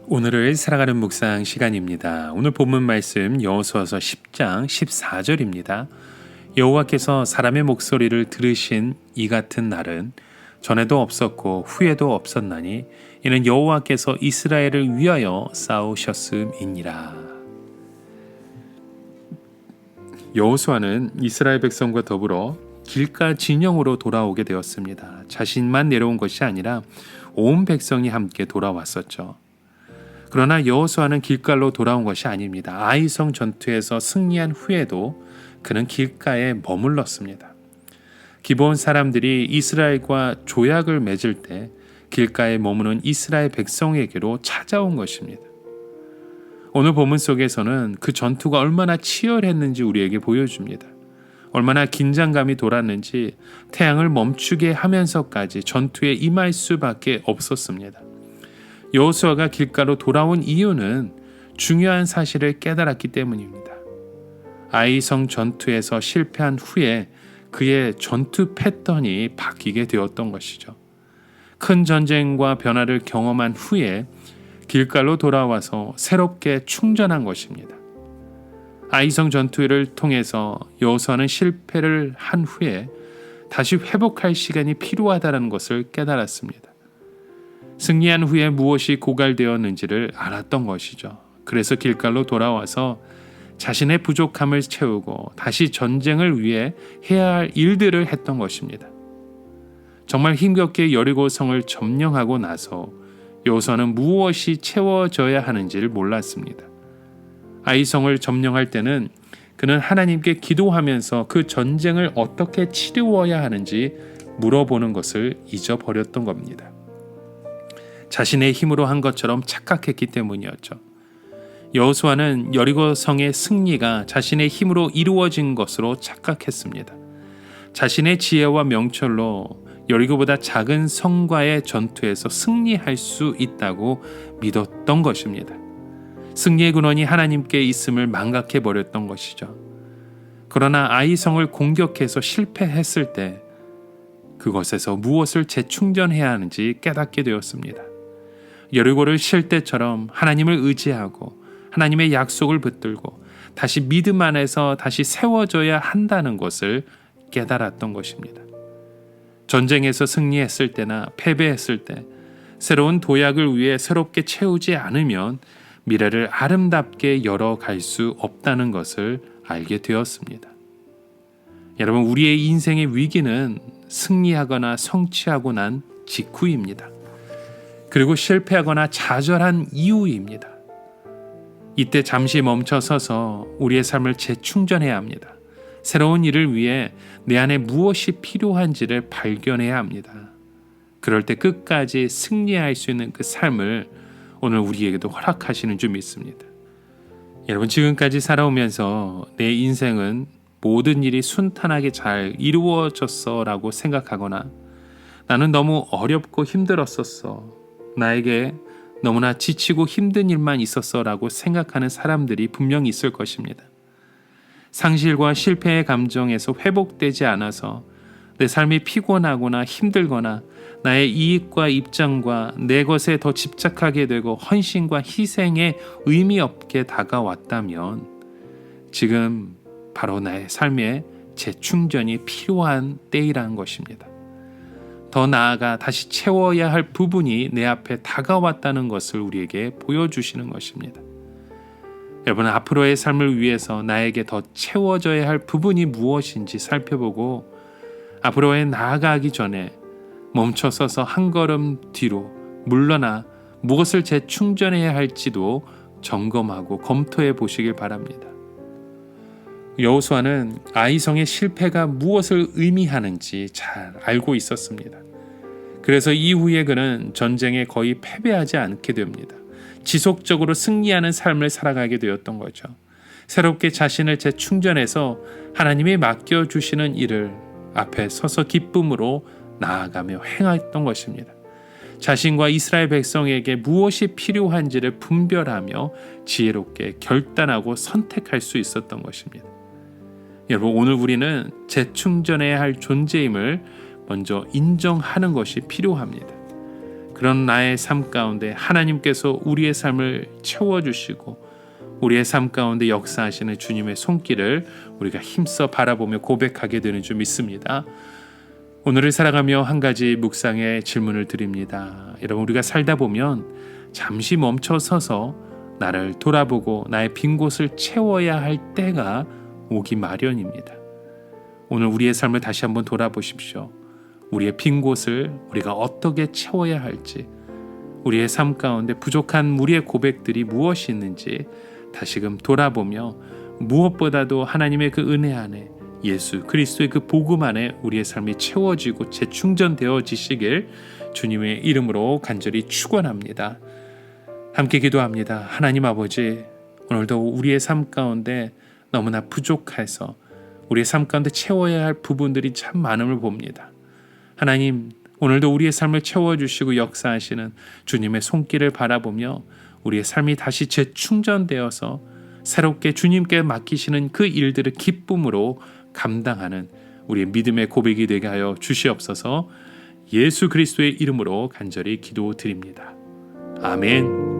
오늘을 살아가는 묵상 시간입니다. 오늘 본문 말씀 여호수아서 10장 14절입니다. 여호와께서 사람의 목소리를 들으신 이 같은 날은 전에도 없었고 후에도 없었나니 이는 여호와께서 이스라엘을 위하여 싸우셨음이니라. 여호수아는 이스라엘 백성과 더불어 길가 진영으로 돌아오게 되었습니다. 자신만 내려온 것이 아니라 온 백성이 함께 돌아왔었죠. 그러나 여호수아는 길갈로 돌아온 것이 아닙니다. 아이성 전투에서 승리한 후에도 그는 길가에 머물렀습니다. 기브온 사람들이 이스라엘과 조약을 맺을 때 길가에 머무는 이스라엘 백성에게로 찾아온 것입니다. 오늘 본문 속에서는 그 전투가 얼마나 치열했는지 우리에게 보여줍니다. 얼마나 긴장감이 돌았는지 태양을 멈추게 하면서까지 전투에 임할 수밖에 없었습니다. 여호수아가 길가로 돌아온 이유는 중요한 사실을 깨달았기 때문입니다. 아이성 전투에서 실패한 후에 그의 전투 패턴이 바뀌게 되었던 것이죠. 큰 전쟁과 변화를 경험한 후에 길갈로 돌아와서 새롭게 충전한 것입니다. 아이성 전투를 통해서 여호수아는 실패를 한 후에 다시 회복할 시간이 필요하다는 것을 깨달았습니다. 승리한 후에 무엇이 고갈되었는지를 알았던 것이죠. 그래서 길갈로 돌아와서 자신의 부족함을 채우고 다시 전쟁을 위해 해야 할 일들을 했던 것입니다. 정말 힘겹게 여리고성을 점령하고 나서 여호수아는 무엇이 채워져야 하는지를 몰랐습니다. 아이성을 점령할 때는 그는 하나님께 기도하면서 그 전쟁을 어떻게 치루어야 하는지 물어보는 것을 잊어버렸던 겁니다. 자신의 힘으로 한 것처럼 착각했기 때문이었죠. 여호수아는 여리고성의 승리가 자신의 힘으로 이루어진 것으로 착각했습니다. 자신의 지혜와 명철로 여리고보다 작은 성과의 전투에서 승리할 수 있다고 믿었던 것입니다. 승리의 근원이 하나님께 있음을 망각해버렸던 것이죠. 그러나 아이성을 공격해서 실패했을 때 그것에서 무엇을 재충전해야 하는지 깨닫게 되었습니다. 여리고를 칠 때처럼 하나님을 의지하고 하나님의 약속을 붙들고 다시 믿음 안에서 다시 세워져야 한다는 것을 깨달았던 것입니다. 전쟁에서 승리했을 때나 패배했을 때 새로운 도약을 위해 새롭게 채우지 않으면 미래를 아름답게 열어갈 수 없다는 것을 알게 되었습니다. 여러분, 우리의 인생의 위기는 승리하거나 성취하고 난 직후입니다. 그리고 실패하거나 좌절한 이후입니다. 이때 잠시 멈춰서서 우리의 삶을 재충전해야 합니다. 새로운 일을 위해 내 안에 무엇이 필요한지를 발견해야 합니다. 그럴 때 끝까지 승리할 수 있는 그 삶을 오늘 우리에게도 허락하시는 줄 믿습니다. 여러분, 지금까지 살아오면서 내 인생은 모든 일이 순탄하게 잘 이루어졌어 라고 생각하거나 나는 너무 어렵고 힘들었었어, 나에게 너무나 지치고 힘든 일만 있었어 라고 생각하는 사람들이 분명히 있을 것입니다. 상실과 실패의 감정에서 회복되지 않아서 내 삶이 피곤하거나 힘들거나 나의 이익과 입장과 내 것에 더 집착하게 되고 헌신과 희생에 의미 없게 다가왔다면 지금 바로 나의 삶에 재충전이 필요한 때이라는 것입니다. 더 나아가 다시 채워야 할 부분이 내 앞에 다가왔다는 것을 우리에게 보여주시는 것입니다. 여러분, 앞으로의 삶을 위해서 나에게 더 채워져야 할 부분이 무엇인지 살펴보고 앞으로에 나아가기 전에 멈춰서서 한 걸음 뒤로 물러나 무엇을 재충전해야 할지도 점검하고 검토해 보시길 바랍니다. 여호수아는 아이성의 실패가 무엇을 의미하는지 잘 알고 있었습니다. 그래서 이후에 그는 전쟁에 거의 패배하지 않게 됩니다. 지속적으로 승리하는 삶을 살아가게 되었던 거죠. 새롭게 자신을 재충전해서 하나님이 맡겨주시는 일을 앞에 서서 기쁨으로 나아가며 행했던 것입니다. 자신과 이스라엘 백성에게 무엇이 필요한지를 분별하며 지혜롭게 결단하고 선택할 수 있었던 것입니다. 여러분, 오늘 우리는 재충전해야 할 존재임을 먼저 인정하는 것이 필요합니다. 그런 나의 삶 가운데 하나님께서 우리의 삶을 채워주시고 우리의 삶 가운데 역사하시는 주님의 손길을 우리가 힘써 바라보며 고백하게 되는 줄 믿습니다. 오늘을 살아가며 한 가지 묵상의 질문을 드립니다. 여러분, 우리가 살다 보면 잠시 멈춰 서서 나를 돌아보고 나의 빈 곳을 채워야 할 때가 오기 마련입니다. 오늘 우리의 삶을 다시 한번 돌아보십시오. 우리의 빈 곳을 우리가 어떻게 채워야 할지, 우리의 삶 가운데 부족한 우리의 고백들이 무엇이 있는지 다시금 돌아보며 무엇보다도 하나님의 그 은혜 안에 예수 그리스도의 그 복음 안에 우리의 삶이 채워지고 재충전되어지시길 주님의 이름으로 간절히 축원합니다. 함께 기도합니다. 하나님 아버지, 오늘도 우리의 삶 가운데 너무나 부족해서 우리의 삶 가운데 채워야 할 부분들이 참 많음을 봅니다. 하나님, 오늘도 우리의 삶을 채워주시고 역사하시는 주님의 손길을 바라보며 우리의 삶이 다시 재충전되어서 새롭게 주님께 맡기시는 그 일들을 기쁨으로 감당하는 우리의 믿음의 고백이 되게 하여 주시옵소서. 예수 그리스도의 이름으로 간절히 기도드립니다. 아멘.